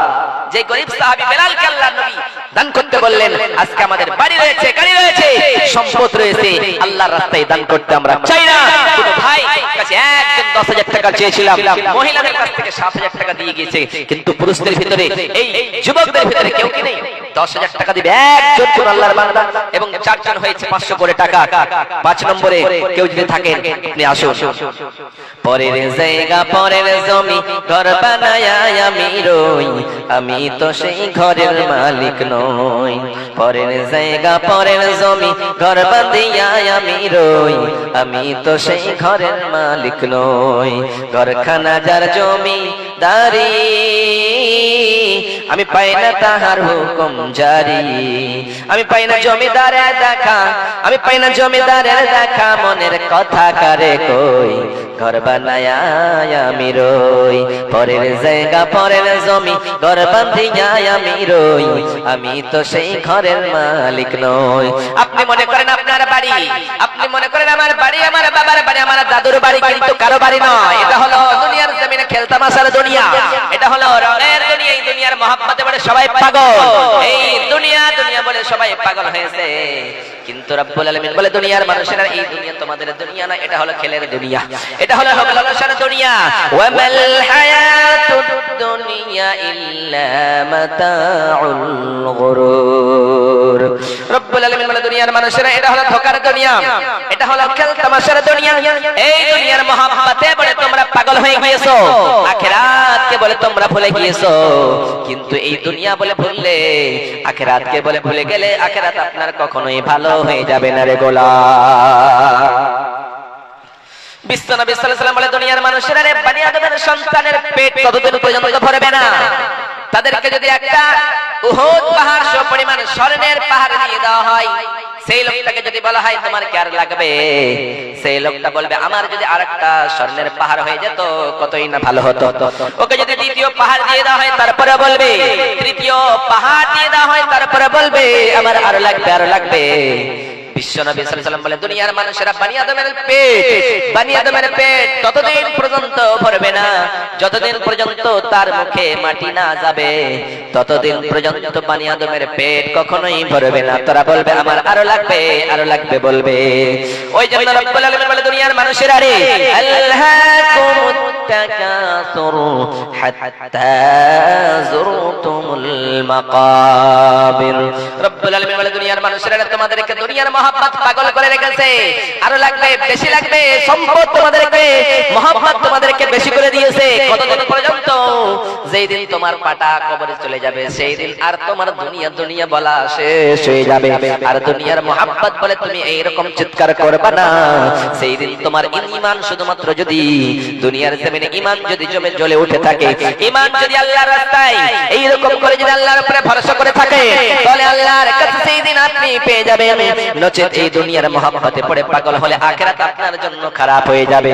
যে গরীব সাহাবী বেলালকে আল্লাহর নবী দান করতে বললেন, আজকে আমাদের বাড়ি রয়েছে, গাড়ি রয়েছে, সম্পদ রয়েছে, আল্লাহর রাস্তায় দান করতে আমরা চাই না। কিন্তু ভাই কাছে একজন 10,000 টাকা চেয়েছিলাম, মহিলাদের কাছ থেকে 7,000 টাকা দিয়ে গিয়েছে, কিন্তু পুরুষদের ভিতরে এই যুবকদের ভিতরে কেউ কি নেই 10,000 টাকা দিবে? একজন কোন আল্লাহর বান্দা, এবং 4 জন হয়েছে 500 করে টাকা। 5 নম্বরে কেউ যদি থাকেন আপনি আসুন। পরের জায়গা পরের জমি ঘর বানায়া আমি রই, আমি তো সেই ঘরের মালিক নই। পরের জায়গা পরের জমি ঘর বাঁধিয়া আমি রই, আমি তো সেই ঘরের মালিক নই। ঘরখানা যার জমি দারি, আমি পাই না তাহার হুকুম জারি। আমি পাই না জমিদারের দেখা, আমি পাই না জমিদারের দেখা, মনের কথা কারে কই, ঘর বানায়া আমি রই। পরের জায়গা পরের জমি ঘর বাঁধিয়া আমি রই, আমি তো সেই ঘরের মালিক নই। আপনি মনে করেন আপনার বাড়ি, আপনি মনে করেন আমার বাড়ি, আমার বাবার বাড়ি, আমার দাদুর বাড়ি, কিন্তু কারো বাড়ি নয়। এটা হলো দুনিয়ার জমিনে খেলতামাশার দুনিয়া, এটা হলো রঙের দুনিয়া। এই দুনিয়ার মহব্বতে বলে সবাই পাগল, এই দুনিয়া দুনিয়া বলে সবাই পাগল হয়েছে। কিন্তু রব্বুল আলামিন বলে, দুনিয়ার মানুষেরা এই দুনিয়া তোমাদের দুনিয়া না, এটা হলো খেলের দুনিয়া, এটা হলো লালসার দুনিয়া। ওয়ামাল হায়াতুদ দুনিয়া ইল্লা মাতাউল গুরুর। রব্বুল আলামিন বলে, দুনিয়ার মানুষেরা এটা হলো ধোঁকার দুনিয়া, এটা হলো খেলতামাশার দুনিয়া। এই দুনিয়ার মহব্বতে বলে তোমরা পাগল হয়ে গিয়েছো, আখিরাতকে বলে তোমরা ভুলে গিয়েছো। কিন্তু এই দুনিয়া বলে ভুললে, আখিরাতকে বলে ভুলে গেলে, আখিরাত আপনার কখনোই ভালো হয়ে যাবে না রে গোলাম। বিশ্বনবী সাল্লাল্লাহু আলাইহি ওয়াসাল্লাম বলে, দুনিয়ার মানুষেরা রে বনি আদমের সন্তানের পেট ততদিন পর্যন্ত ভরবে না, তাদেরকে যদি একটা উহুদ পাহাড় সম পরিমাণ স্বর্ণের পাহাড় দিয়ে দেওয়া হয়, সেই লোকটাকে যদি বলা হয় তোমার কি আর লাগবে, সেই লোকটা বলবে আমার যদি আরেকটা স্বর্ণের পাহাড় হয়ে যেত কতই না ভালো হতো। ওকে যদি দ্বিতীয় পাহাড় দিয়ে দেওয়া হয়, তারপরে বলবে, তৃতীয় পাহাড় দিয়ে দেওয়া হয়, তারপরে বলবে আমার আরো লাগবে, আরো লাগবে। বিশ্বনবী সাল্লাল্লাহু আলাইহি ওয়াসাল্লাম বলে, দুনিয়ার মানুষেরা বনি আদমের পেট ততদিন পর্যন্ত ভরবে না, যতদিন পর্যন্ত তার মুখে মাটি না যাবে, ততদিন পর্যন্ত বনি আদমের পেট কখনোই ভরবে না। তারা বলবে আমার আরো লাগবে, আরো লাগবে বলবে। ওই জন্য রব্বুল আলামিন বলে, দুনিয়ার মানুষেরা রে আল্লাকুমুত তাকাসুর হাত্তা যুরতুমুল মাকাবির। রব্বুল আলামিন বলে, দুনিয়ার মানুষেরা তোমাদেরকে দুনিয়ার মহব্বত পাগল করে রেখেছে, আরো লাগবে, বেশি লাগবে, সম্পদ তোমাদেরকে, মহব্বত তোমাদেরকে বেশি করে দিয়েছে। কতদিন পর্যন্ত? যেই দিন তোমার পাটা কবরে চলে যাবে, সেই দিন আর তোমার দুনিয়া দুনিয়া বলা শেষ হয়ে যাবে। আর দুনিয়ার মহব্বত বলে তুমি এইরকম চিৎকার করবে না, সেই দিন তোমার ঈমান শুধুমাত্র যদি দুনিয়ার জমিনে জমিনে ঈমান যদি জমে জ্বলে উঠে থাকে, ঈমান যদি আল্লাহর রাস্তায় এইরকম করে যদি আল্লাহর উপরে ভরসা করে থাকে, তাহলে আল্লাহর কাছে সেই দিন আপনি পেয়ে যাবেন। নচেত এই দুনিয়ার মহব্বতে পড়ে পাগল হলে আখিরাত আপনার জন্য খারাপ হয়ে যাবে।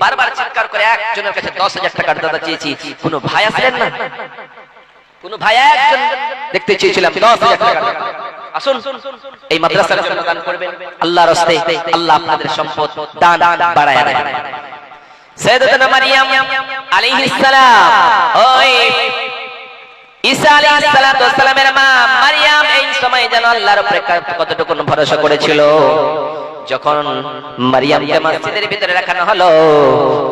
বারবার চিৎকার করে একজনের কাছে 10,000 টাকার দাদা চেয়েছি, কোন ভাই আসলেন না? কোন ভাই একজন দেখতে চেয়েছিলাম 10,000 টাকা। আসুন এই মাদ্রাসার জন্য দান করবেন, আল্লাহর রাস্তায় আল্লাহ আপনাদের সম্পদ দান বাড়ায় দেবেন। সাইয়্যিদাতুনা মারইয়াম আলাইহিস সালাম, ওই ঈসা আলাইহিস সালাতু ওয়াস সালামের মা মারইয়াম এই সময় যেন আল্লাহর উপরে কতটুকু ভরসা করেছিল। যখন মারইয়ামকে মসজিদের ভিতরে রাখানো হলো,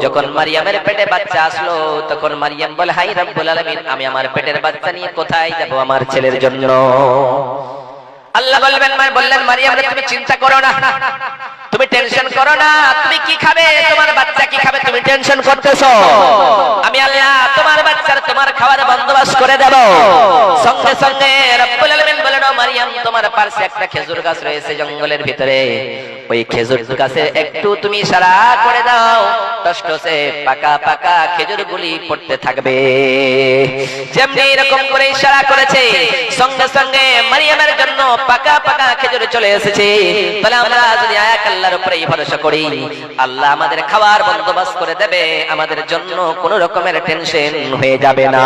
যখন মারইয়ামের পেটে বাচ্চা আসলো, তখন মারইয়াম বলে, হাই রব্বুল আলামিন, আমি আমার পেটের বাচ্চা নিয়ে কোথায় যাব আমার ছেলের জন্য? আল্লাহ বললেন, মারইয়াম তুমি চিন্তা করো না, তুমি টেনশন করো না, তুমি কি খাবে, তোমার বাচ্চা কি খাবে, তুমি টেনশন করতেছো, আমি আল্লাহ তোমার বাচ্চার তোমার খাওয়ার বন্দোবস্ত করে দেব। সঙ্গে সঙ্গে রব্বুল আলামিন বলেন, ও মারইয়াম, তোমার পাশে একটা খেজুর গাছ রয়েছে জঙ্গলের ভিতরে, ওই খেজুর গাছে একটু তুমি ইশারা করে দাও, টসটসে পাকা পাকা খেজুরগুলি পড়তে থাকবে। যেমনি এরকম করে ইশারা করেছে, সঙ্গে সঙ্গে মারইয়ামের জন্য পাকা পাকা খেজুর চলে এসেছে। তাহলে আমরা যদি এক আল্লাহর উপরে ভরসা করি, আল্লাহ আমাদের খাওয়ার বন্দোবস্ত করে দেবে, আমাদের জন্য কোনো রকমের টেনশন হয়ে যাবে না।